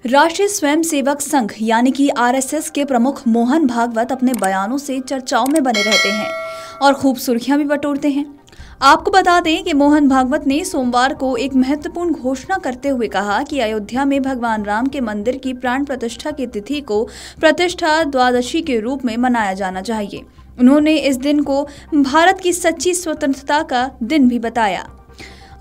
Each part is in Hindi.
राष्ट्रीय स्वयंसेवक संघ यानी कि आरएसएस के प्रमुख मोहन भागवत अपने बयानों से चर्चाओं में बने रहते हैं और खूब सुर्खियां भी बटोरते हैं। आपको बता दें कि मोहन भागवत ने सोमवार को एक महत्वपूर्ण घोषणा करते हुए कहा कि अयोध्या में भगवान राम के मंदिर की प्राण प्रतिष्ठा की तिथि को प्रतिष्ठा द्वादशी के रूप में मनाया जाना चाहिए। उन्होंने इस दिन को भारत की सच्ची स्वतंत्रता का दिन भी बताया।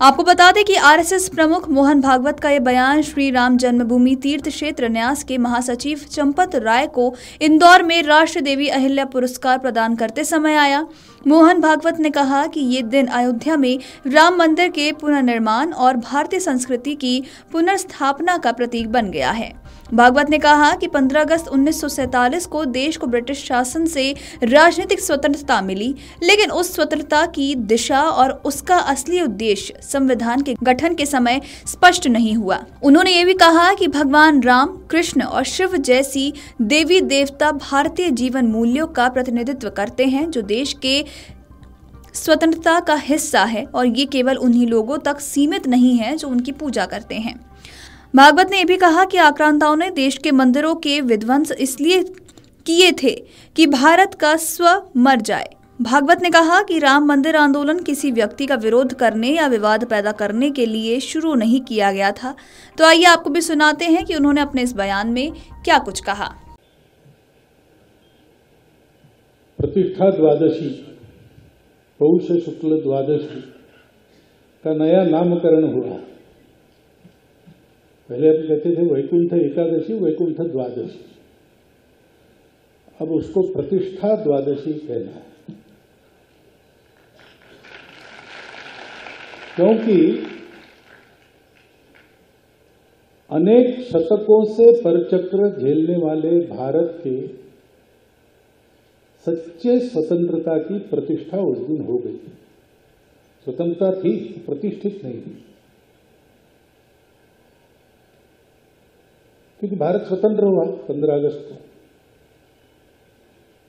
आपको बता दें कि आरएसएस प्रमुख मोहन भागवत का यह बयान श्री राम जन्मभूमि तीर्थ क्षेत्र न्यास के महासचिव चंपत राय को इंदौर में राष्ट्र देवी अहिल्या पुरस्कार प्रदान करते समय आया। मोहन भागवत ने कहा कि ये दिन अयोध्या में राम मंदिर के पुनर्निर्माण और भारतीय संस्कृति की पुनर्स्थापना का प्रतीक बन गया है। भागवत ने कहा कि 15 अगस्त 1947 को देश को ब्रिटिश शासन से राजनीतिक स्वतंत्रता मिली, लेकिन उस स्वतंत्रता की दिशा और उसका असली उद्देश्य संविधान के गठन के समय स्पष्ट नहीं हुआ। उन्होंने ये भी कहा कि भगवान राम, कृष्ण और शिव जैसी देवी देवता भारतीय जीवन मूल्यों का प्रतिनिधित्व करते हैं जो देश के स्वतंत्रता का हिस्सा है और ये केवल उन्हीं लोगों तक सीमित नहीं है जो उनकी पूजा करते हैं। भागवत ने यह भी कहा कि आक्रांताओं ने देश के मंदिरों के विध्वंस इसलिए किए थे कि भारत का स्व मर जाए। भागवत ने कहा कि राम मंदिर आंदोलन किसी व्यक्ति का विरोध करने या विवाद पैदा करने के लिए शुरू नहीं किया गया था। तो आइए आपको भी सुनाते हैं कि उन्होंने अपने इस बयान में क्या कुछ कहा। प्रतिष्ठा द्वादशी, पौष शुक्ल द्वादशी का नया नामकरण हुआ। पहले हम कहते थे वैकुंठ एकादशी, वैकुंठ द्वादशी, अब उसको प्रतिष्ठा द्वादशी कहना है, क्योंकि अनेक शतकों से परचक्र झेलने वाले भारत के सच्चे स्वतंत्रता की प्रतिष्ठा उस दिन हो गई। स्वतंत्रता थी, प्रतिष्ठित नहीं थी, क्योंकि भारत स्वतंत्र हुआ 15 अगस्त को,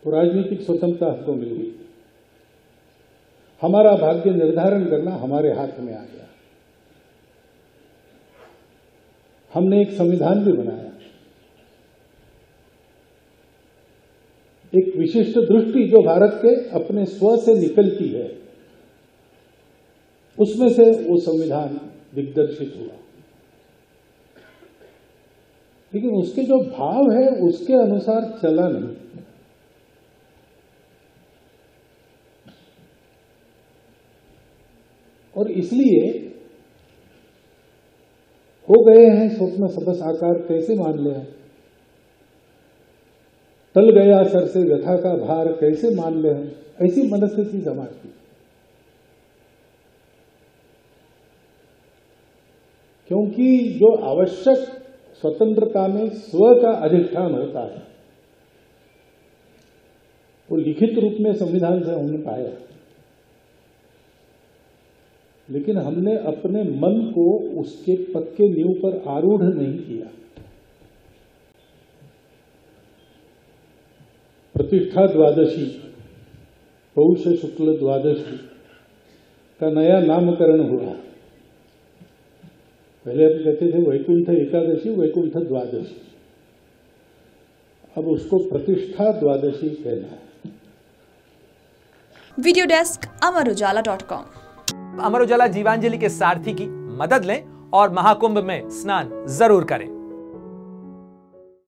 तो राजनीतिक स्वतंत्रता हमको मिल गई। हमारा भाग्य निर्धारण करना हमारे हाथ में आ गया। हमने एक संविधान भी बनाया, एक विशिष्ट दृष्टि जो भारत के अपने स्व से निकलती है, उसमें से वो संविधान दिग्दर्शित हुआ। लेकिन उसके जो भाव है उसके अनुसार चला नहीं। और इसलिए हो गए हैं स्वप्न सबस आकार कैसे मान ले, टल गया सर से व्यथा का भार कैसे मान ले, ऐसी मनस्थिति समाज की। क्योंकि जो आवश्यक स्वतंत्रता में स्व का अधिष्ठान होता है वो लिखित रूप में संविधान से हमने पाया, लेकिन हमने अपने मन को उसके पक्के नींव पर आरूढ़ नहीं किया। प्रतिष्ठा द्वादशी, पौष शुक्ल द्वादशी का नया नामकरण हुआ। पहले हम कहते थे वैकुंठ एकादशी, वैकुंठ द्वादशी, अब उसको प्रतिष्ठा द्वादशी कहना है। Video desk amarujala.com। Amar Ujala Jeevanjali के सारथी की मदद लें और महाकुंभ में स्नान जरूर करें।